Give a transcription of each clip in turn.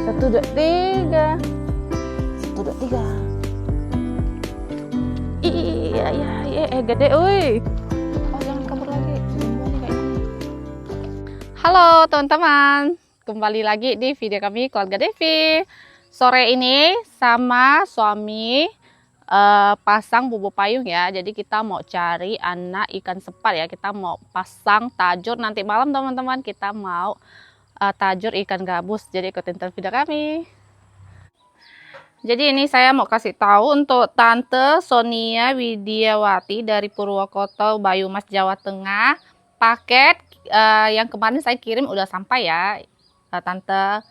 Satu, dua, tiga. Satu, dua, tiga. Iya, gede, woi. Oh, jangan kabur lagi. Halo teman-teman, kembali lagi di video kami Keluarga Devi. Sore ini sama suami pasang bubu payung ya. Jadi kita mau cari anak ikan sepat ya. Kita mau pasang tajur nanti malam teman-teman. Kita mau tajur ikan gabus. Jadi ikutin terus video kami. Jadi ini saya mau kasih tahu untuk Tante Sonia Widiawati dari Purwokerto, Bayumas, Jawa Tengah. Paket yang kemarin saya kirim udah sampai ya, Tante.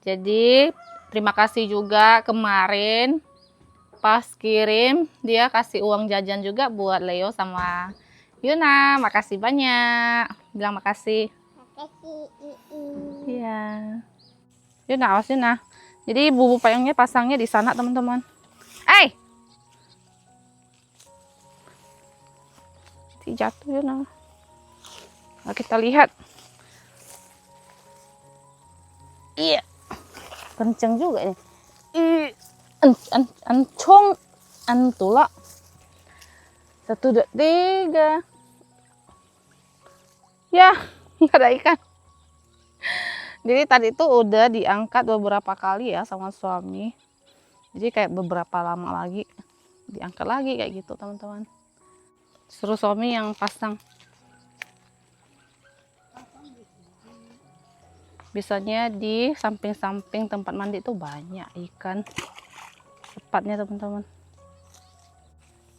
Jadi terima kasih juga kemarin pas kirim dia kasih uang jajan juga buat Leo sama Yuna. Makasih banyak. Bilang makasih. Makasih. Iya. Yuna, awas Yuna. Jadi bubu payungnya pasangnya di sana teman-teman. Jatuh ya nah. Nah, kita lihat. Iya. Kenceng juga ini. Ancong antula. 1, 2, 3. Ya, nggak ada ikan. Jadi tadi itu udah diangkat beberapa kali ya sama suami. Jadi kayak beberapa lama lagi diangkat lagi kayak gitu teman-teman. Suruh suami yang pasang. Biasanya di samping-samping tempat mandi itu banyak ikan sepatnya teman-teman.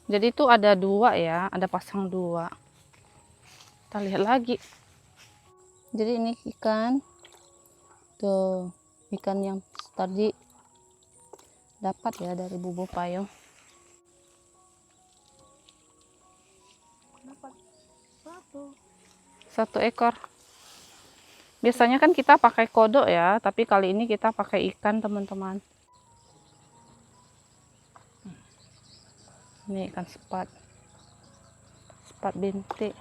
Jadi itu ada 2 ya, ada pasang 2. Kita lihat lagi. Jadi ini ikan. Tuh, ikan yang tadi dapat ya dari bubu payung. Satu ekor. Biasanya kan kita pakai kodok ya, tapi kali ini kita pakai ikan teman-teman. Ini ikan sepat. Sepat bintik.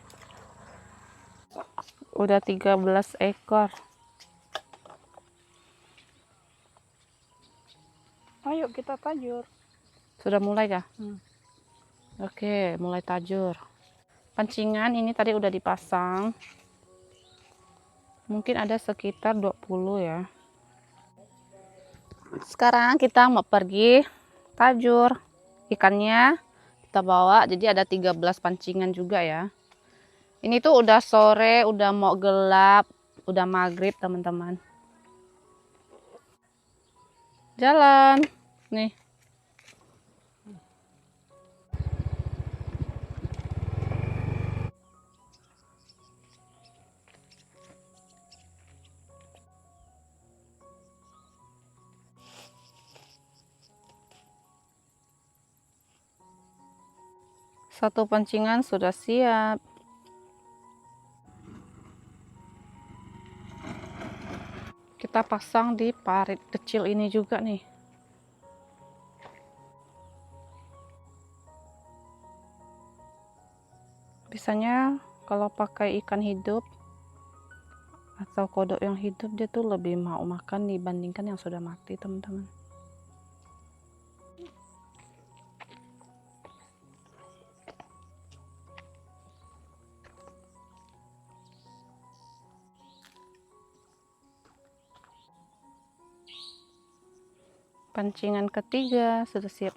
Udah 13 ekor. Ayo kita tajur. Sudah mulai kah? Oke, mulai tajur. Pancingan ini tadi udah dipasang. Mungkin ada sekitar 20 ya. Sekarang kita mau pergi tajur. Ikannya kita bawa, jadi ada 13 pancingan juga ya. Ini tuh udah sore, udah mau gelap, udah maghrib teman-teman. Jalan. Nih. Satu pancingan sudah siap. Kita pasang di parit kecil ini juga nih. Biasanya kalau pakai ikan hidup atau kodok yang hidup, dia tuh lebih mau makan dibandingkan yang sudah mati teman-teman. Pancingan ketiga sudah siap.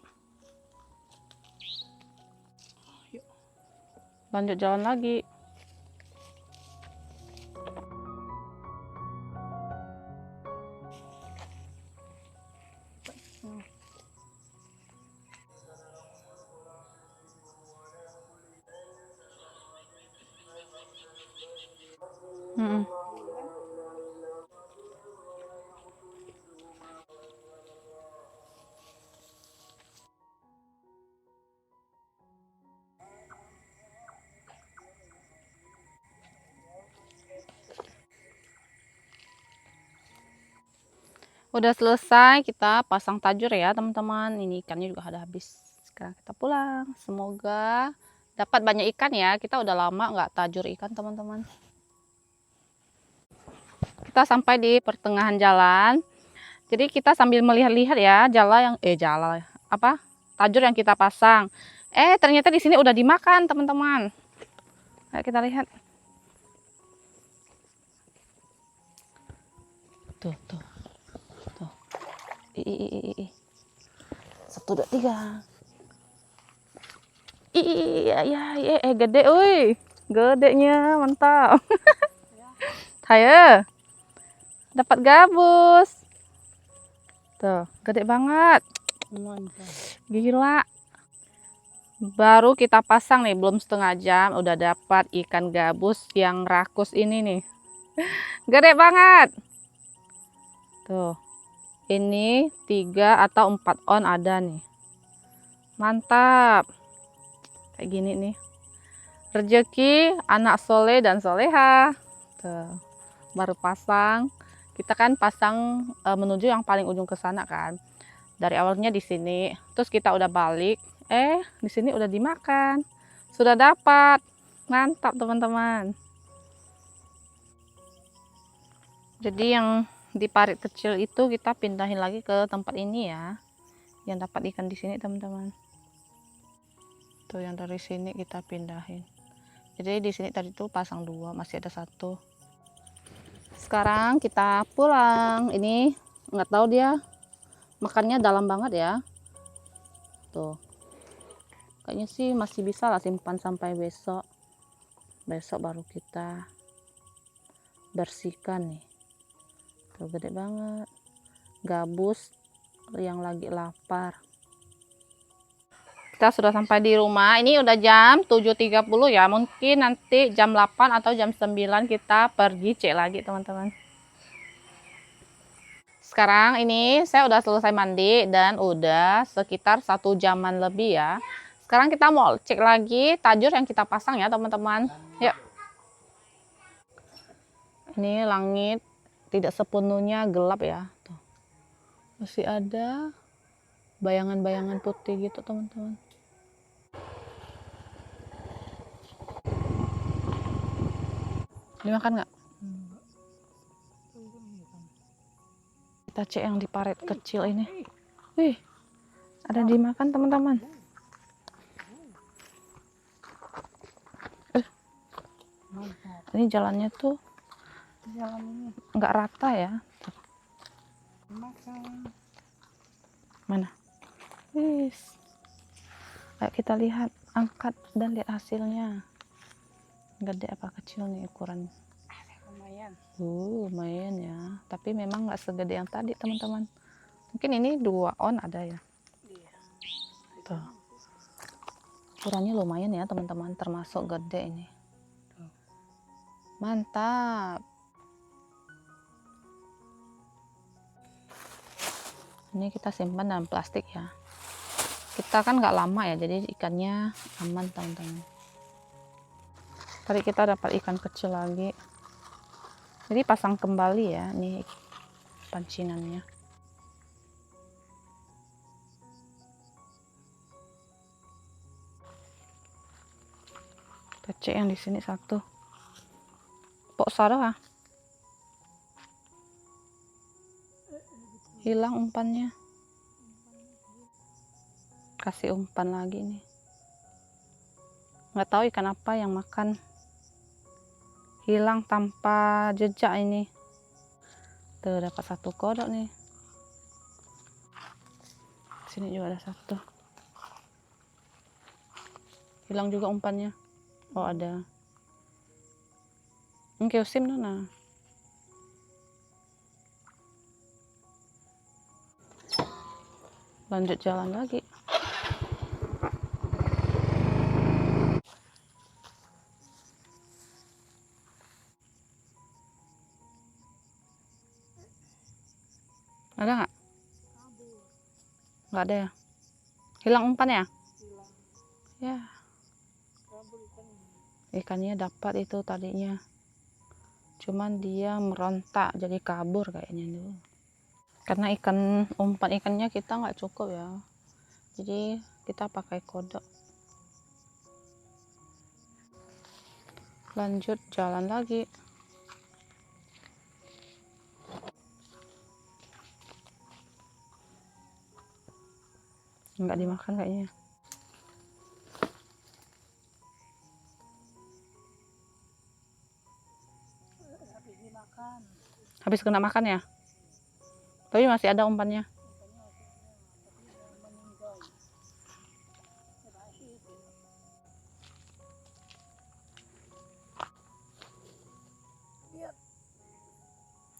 Lanjut jalan lagi. Udah selesai, kita pasang tajur ya teman-teman. Ini ikannya juga udah habis. Sekarang kita pulang. Semoga dapat banyak ikan ya. Kita udah lama nggak tajur ikan teman-teman. Kita sampai di pertengahan jalan. Jadi kita sambil melihat-lihat ya jala apa tajur yang kita pasang. Ternyata di sini udah dimakan teman-teman. Ayo kita lihat. Tuh. Satu, dua, tiga. Gede, gedenya mantap. Hayo, dapat gabus. Tuh, gede banget. Gila. Baru kita pasang nih, belum setengah jam udah dapat ikan gabus yang rakus ini nih. Gede banget. Tuh. Ini 3 atau 4 on ada nih. Mantap. Kayak gini nih. Rezeki anak soleh dan soleha. Tuh. Baru pasang. Kita kan pasang menuju yang paling ujung ke sana kan. Dari awalnya di sini, terus kita udah balik. Di sini udah dimakan. Sudah dapat. Mantap teman-teman. Jadi yang di parit kecil itu kita pindahin lagi ke tempat ini ya. Yang dapat ikan di sini teman-teman. Tuh yang dari sini kita pindahin. Jadi di sini tadi tuh pasang 2, masih ada 1. Sekarang kita pulang. Ini nggak tahu dia makannya dalam banget ya. Tuh. Kayaknya sih masih bisa lah simpan sampai besok. Besok baru kita bersihkan nih. Tuh gede banget. Gabus yang lagi lapar. Kita sudah sampai di rumah. Ini udah jam 7.30 ya. Mungkin nanti jam 8 atau jam 9 kita pergi cek lagi teman-teman. Sekarang ini saya udah selesai mandi dan udah sekitar 1 jaman lebih ya. Sekarang kita mau cek lagi tajur yang kita pasang ya teman-teman. Yuk. Ini langit tidak sepenuhnya gelap ya. Tuh. Masih ada bayangan-bayangan putih gitu teman-teman. Dimakan nggak? Kita cek yang di parit kecil ini. Wih, ada dimakan teman-teman. Ini jalannya tuh nggak rata ya. Mana? Wis. Ayo kita lihat, angkat dan lihat hasilnya. Gede apa kecil nih ukurannya? Lumayan. Lumayan ya. Tapi memang nggak segede yang tadi teman-teman. Mungkin ini 2 on ada ya. Iya. Tuh. Ukurannya lumayan ya teman-teman, termasuk gede ini. Mantap. Ini kita simpan dalam plastik ya. Kita kan nggak lama ya, jadi ikannya aman teman-teman. Tadi kita dapat ikan kecil lagi. Jadi pasang kembali ya, nih pancingannya. Kita cek yang di sini 1. Pok sarah. Hilang umpannya. Kasih umpan lagi nih. Nggak tahu ikan apa yang makan. Hilang tanpa jejak ini. Tuh dapat 1 kodok nih. Sini juga ada 1. Hilang juga umpannya. Oh ada. Kiosim nona. Lanjut jalan lagi. Ada nggak? Nggak ada ya? Hilang umpan ya? Ya. Ikannya dapat itu tadinya. Cuman dia merontak jadi kabur kayaknya dulu. Karena umpan ikannya kita nggak cukup ya. Jadi kita pakai kodok. Lanjut jalan lagi. Nggak dimakan kayaknya. Habis dimakan. Habis kena makan ya? Tapi masih ada umpannya.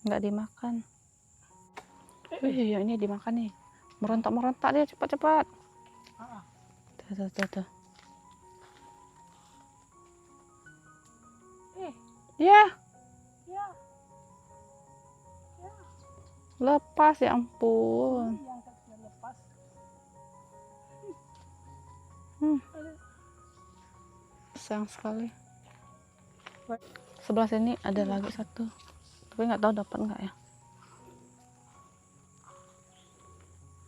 Nggak dimakan. Iya, ini dimakan nih. Merontak dia, cepat. Tuh. Ya, Ya. lepas ya ampun. Yang kecil lepas. Sayang sekali. Sebelah sini ada lagi satu. Tapi nggak tahu dapat nggak ya.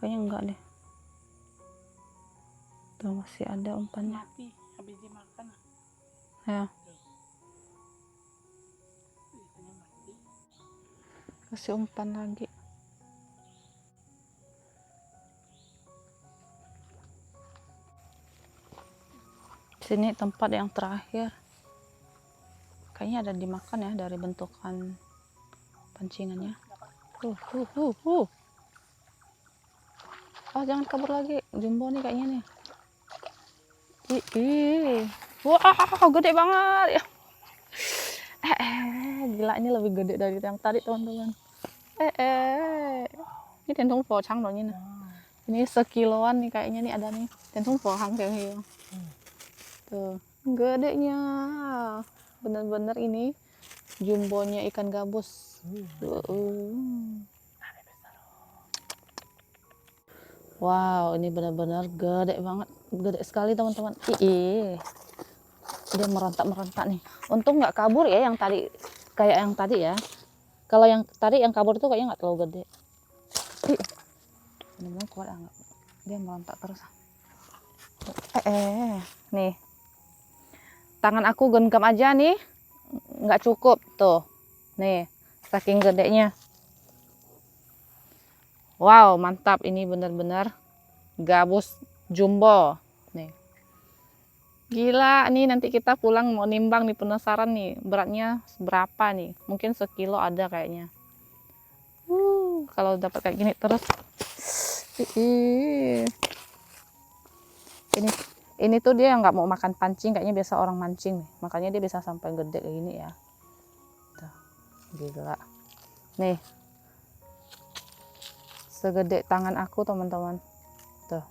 Kayaknya enggak deh. Tuh masih ada umpannya. Mati habis dimakan. Ya. Mati. Kasih umpan lagi. Sini tempat yang terakhir. Kayaknya ada dimakan ya dari bentukan pancingannya. Oh, jangan kabur lagi. Jumbo nih kayaknya nih. Wah, gede banget ya. Gila, ini lebih gede dari yang tadi, teman-teman. Ini tentung pocang loh ini. Ini sekiloan nih kayaknya nih ada nih. Tentung pohang kayak tuh, gedenya. Bener-bener ini jumbonya ikan gabus. Wow, ini benar-benar gede banget, gede sekali teman-teman. Dia merontak nih. Untung nggak kabur ya yang tadi, kayak yang tadi ya. Kalau yang tadi yang kabur itu kayaknya nggak terlalu gede. Benar-benar kuat enggak? Dia merontak terus. Nih, tangan aku genggam aja nih, nggak cukup tuh. Nih, saking gedenya. Wow, mantap. Ini benar-benar gabus jumbo. Nih. Gila, nih nanti kita pulang mau nimbang nih, penasaran nih beratnya berapa nih. Mungkin sekilo ada kayaknya. Kalau dapat kayak gini terus. Ini tuh dia nggak mau makan pancing, kayaknya biasa orang mancing nih. Makanya dia bisa sampai gede kayak gini ya. Tuh, gila. Nih. Segede tangan aku, teman-teman. Tuh.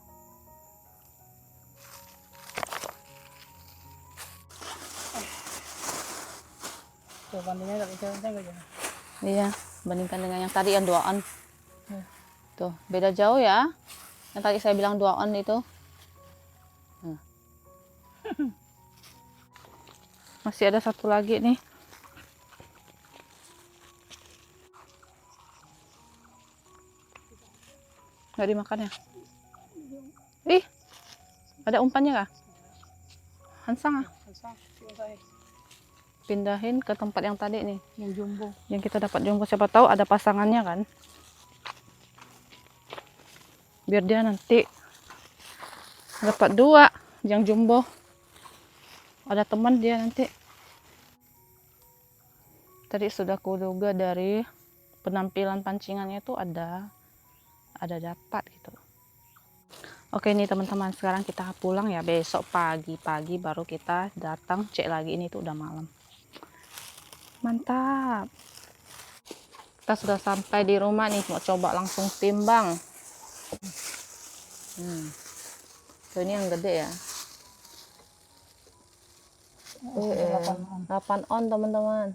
Tuh bandingnya nggak bisa aja. Iya, bandingkan dengan yang tadi yang 2 on. Tuh, beda jauh ya. Yang tadi saya bilang 2 on itu. Masih ada satu lagi nih. Nggak dimakan ya? Ih, ada umpannya kah? Hansang ah. Pindahin ke tempat yang tadi nih. Yang jumbo. Yang kita dapat jumbo, siapa tahu ada pasangannya kan. Biar dia nanti dapat 2 yang jumbo. Ada teman dia nanti. Tadi sudah kuduga dari penampilan pancingannya itu ada dapat gitu. Oke nih teman-teman, sekarang kita pulang ya. Besok pagi-pagi baru kita datang cek lagi. Ini tuh udah malam. Mantap. Kita sudah sampai di rumah nih, mau coba langsung timbang. Tuh, ini yang gede ya. 8 on teman-teman.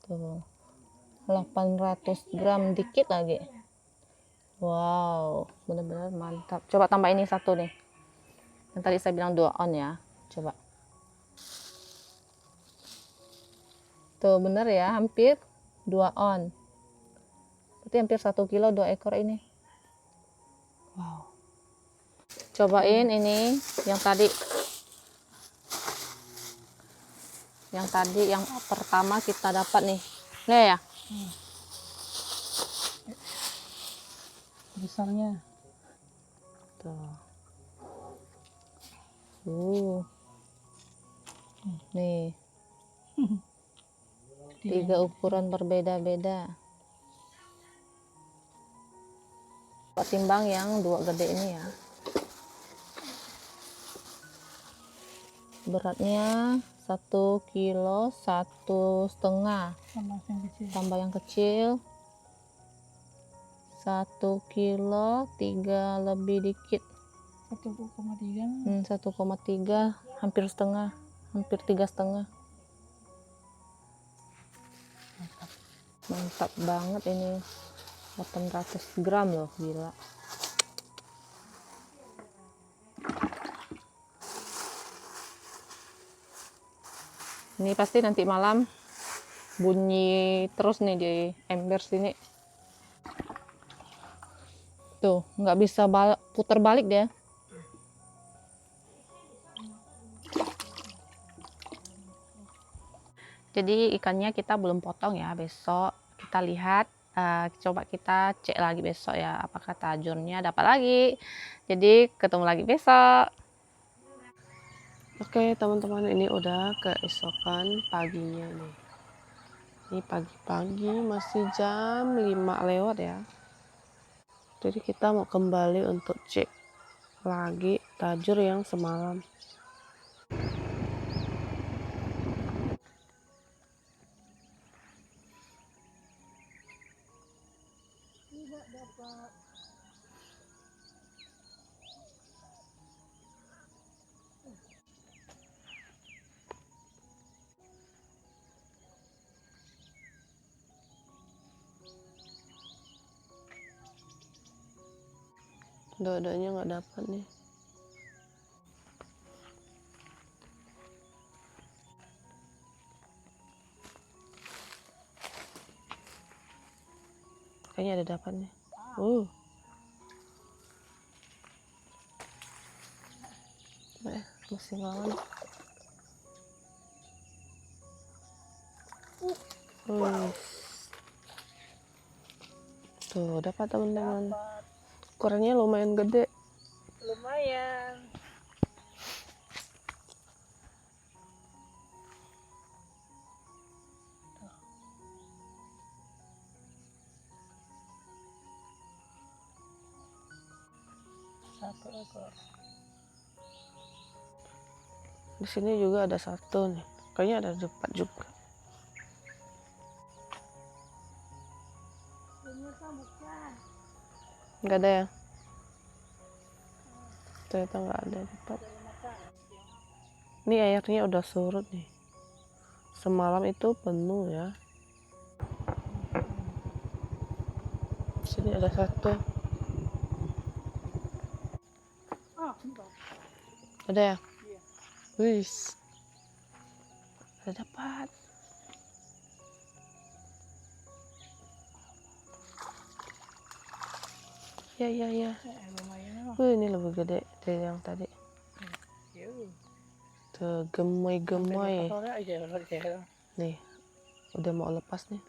Tuh, 800 gram dikit lagi. Wow, benar-benar mantap. Coba tambah ini satu nih. Yang tadi saya bilang 2 on ya. Coba. Tuh, bener ya, hampir 2 on. Berarti hampir 1 kilo 2 ekor ini. Wow. Cobain ini yang tadi. Yang pertama kita dapat nih. Nih ya. Besarnya. Tuh. Nih, 3 ukuran berbeda-beda. Timbang yang 2 gede ini ya. Beratnya 1 kilo 1,5. Sama yang kecil. Tambah yang kecil 1 kilo 3 lebih dikit. 1,3. 1,3 hampir setengah, hampir 3,5. Mantap banget ini. 800 gram loh, gila. Ini pasti nanti malam bunyi terus nih di ember sini. Tuh, nggak bisa putar balik dia. Jadi ikannya kita belum potong ya, besok kita lihat. Coba kita cek lagi besok ya, apakah tajurnya dapat lagi. Jadi ketemu lagi besok. Oke teman-teman, ini udah keesokan paginya nih. Ini pagi-pagi masih jam 5 lewat ya. Jadi kita mau kembali untuk cek lagi tajur yang semalam. Tidak dapat. Dua-duanya nggak dapat nih. Kayaknya ada dapat nih. Masih ngelawan. Tuh dapat teman-teman. Ukurannya lumayan gede. Lumayan. Satu ekor. Di sini juga ada satu nih. Kayaknya ada 4 juga. Nggak ada ya? Ternyata nggak ada dapat. Ini airnya udah surut nih. Semalam itu penuh ya. Di sini ada satu. Ada ya? Iya. Wis. Ada dapat. Ya. Lumayan. Ini lebih gede dari yang tadi. Tuh gemoy-gemoy. Sore aja. Nih, udah mau lepas nih.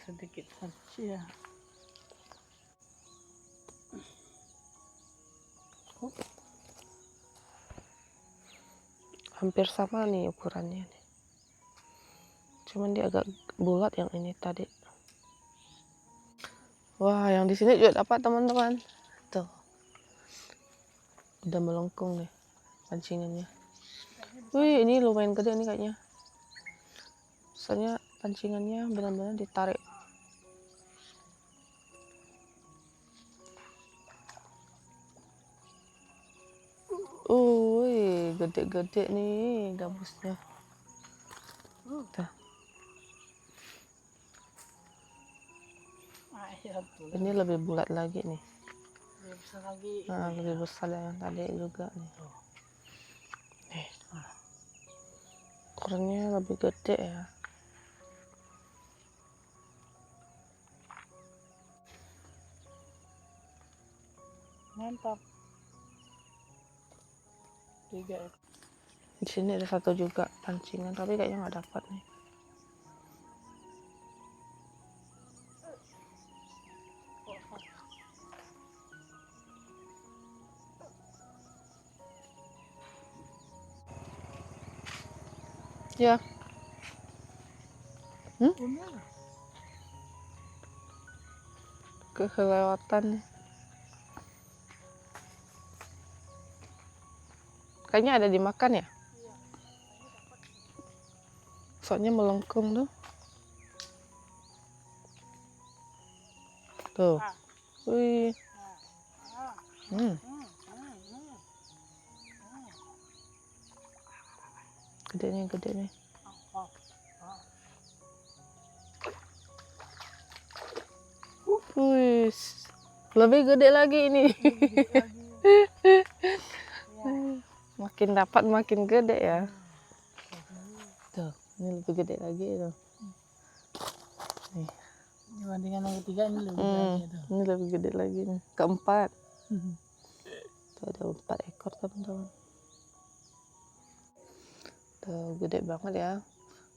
Sedikit saja. Hampir sama nih ukurannya nih. Cuman dia agak bulat yang ini tadi. Wah, yang di sini juga dapat teman-teman. Tuh. Udah melengkung nih pancingannya. Wih, ini lumayan gede nih kayaknya. Soalnya pancingannya benar-benar ditarik. Wih, gede-gede nih gabusnya. Tuh. Ini lebih bulat lagi nih. Lebih besar lagi. Nah, lebih besar dari yang tadi juga nih. Nih. Ukurannya lebih gede ya. Mantap. 3 ekor. Di sini ada satu juga pancingan, tapi kayaknya nggak dapat nih. Ya. Bener. Kelewatan. Kayaknya ada dimakan ya? Soalnya melengkung tuh. Tuh. Ah. Wih. Ah. Hmm. Gede nih. Oh. Wih. Lebih gede lagi ini. Makin dapat makin gede ya. Tuh, ini lebih gede lagi tuh. Nih. Dibandingkan yang ketiga ini lebih gede tuh. Ini lebih gede lagi nih. Keempat. Tuh ada 4 ekor teman-teman. Tuh gede banget ya.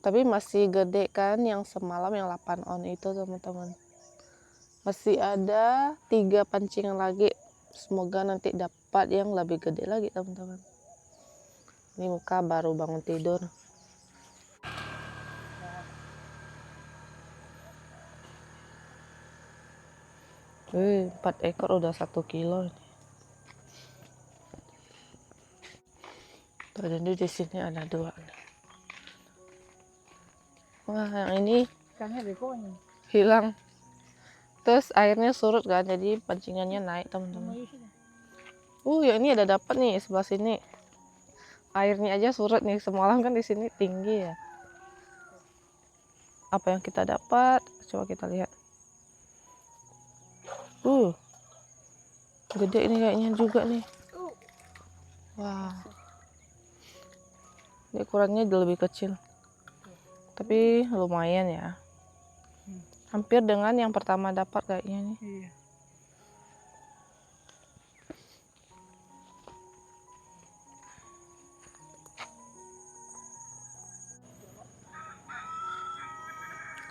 Tapi masih gede kan yang semalam yang 8 on itu teman-teman. Masih ada 3 pancingan lagi. Semoga nanti dapat yang lebih gede lagi teman-teman. Ini Muka baru bangun tidur. Wih, 4 ekor udah 1 kilo ini. Tuh, jadi di sini ada 2 nih. Wah, yang ini Ikannya bekonya. hilang. Terus airnya surut kan, jadi pancingannya naik teman-teman. Ya ini ada dapat nih sebelah sini. Airnya aja surut nih, semalam kan di sini tinggi ya. Apa yang kita dapat? Coba kita lihat. Gede ini kayaknya juga nih. Wah. Ini ukurannya lebih kecil. Tapi lumayan ya. Hampir dengan yang pertama dapat kayaknya nih. Iya.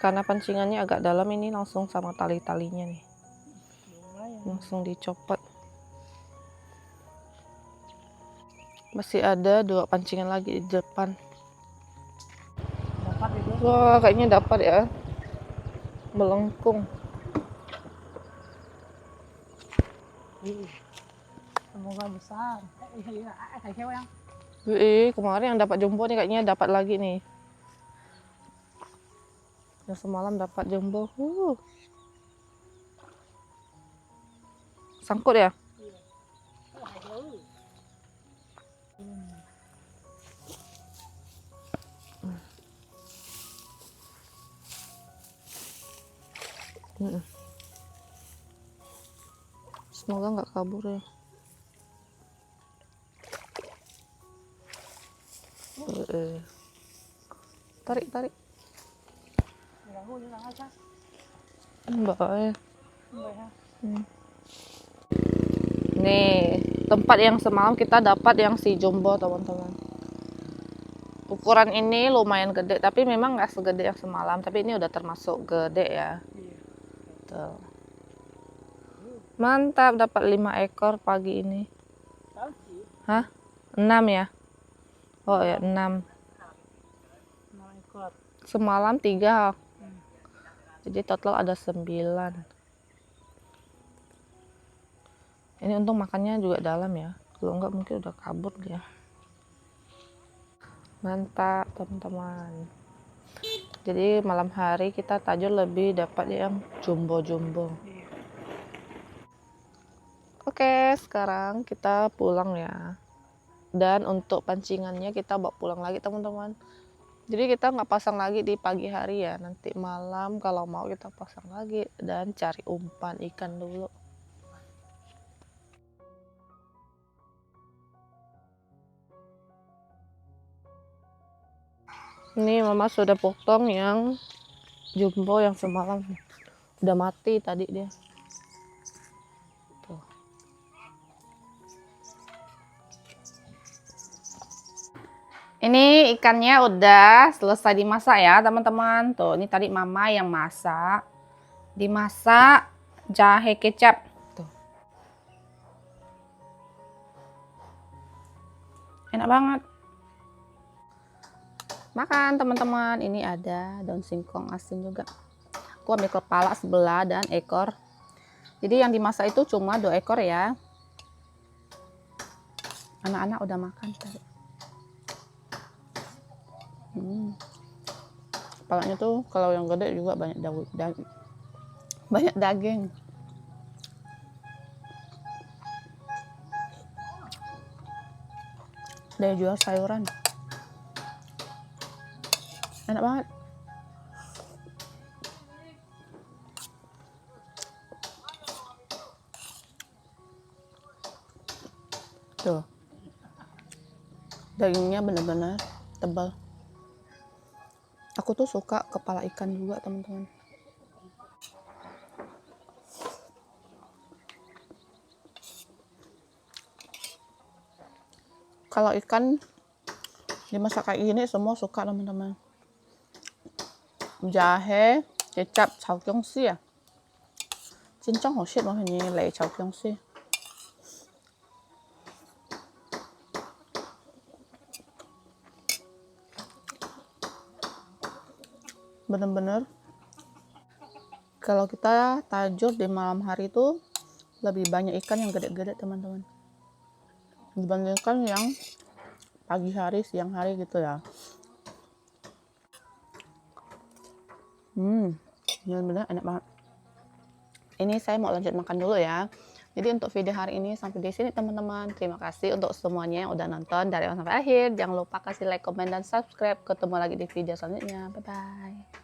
Karena pancingannya agak dalam ini langsung sama tali-talinya nih. Lumayan. Langsung dicopot. Masih ada 2 pancingan lagi di depan. Dapat itu. Wah, kayaknya dapat ya. Melengkung. Semoga besar. Iya, kayak yang. Kemarin yang dapat jumbo nih kayaknya dapat lagi nih. Yang semalam dapat jumbo. Sangkut ya? Semoga nggak kabur ya. Tarik. Mbak ya. Nih, tempat yang semalam kita dapat yang si jumbo teman-teman. Ukuran ini lumayan gede, tapi memang nggak segede yang semalam. Tapi ini udah termasuk gede ya. Tuh. Mantap, dapat 5 ekor pagi ini. Hah? 6 ya? Oh ya, 6. 6 ekor. Semalam 3. Jadi total ada 9. Ini untung makannya juga dalam ya. Kalau enggak mungkin udah kabur dia. Mantap teman-teman. Jadi malam hari kita tajur lebih dapat yang jumbo-jumbo. Oke, sekarang kita pulang ya. Dan untuk pancingannya kita bawa pulang lagi teman-teman. Jadi kita nggak pasang lagi di pagi hari ya. Nanti malam kalau mau kita pasang lagi dan cari umpan ikan dulu. Ini mama sudah potong yang jumbo yang semalam. Udah mati tadi dia. Tuh. Ini ikannya udah selesai dimasak ya teman-teman. Tuh, ini tadi mama yang masak. Dimasak jahe kecap. Tuh. Enak banget. Makan teman-teman. Ini ada daun singkong asin juga. Aku ambil kepala sebelah dan ekor. Jadi yang dimasak itu cuma 2 ekor ya. Anak-anak udah makan tadi. Kepalanya tuh kalau yang gede juga banyak daging. Dia jual sayuran. Enak banget. Tuh. Dagingnya benar-benar tebal. Aku tuh suka kepala ikan juga, teman-teman. Kalau ikan dimasak kayak gini semua suka, teman-teman. Jahe, kecap, chao kiong si ya. Cincang hoshit mau ini lei chao kiong si. Bener-bener kalau kita tajur di malam hari itu lebih banyak ikan yang gede-gede, teman-teman, dibandingkan yang pagi hari, siang hari gitu ya. Bener-bener enak banget. Ini saya mau lanjut makan dulu ya. Jadi untuk video hari ini sampai di sini, teman-teman. Terima kasih untuk semuanya yang udah nonton dari awal sampai akhir. Jangan lupa kasih like, komen, dan subscribe. Ketemu lagi di video selanjutnya. Bye-bye.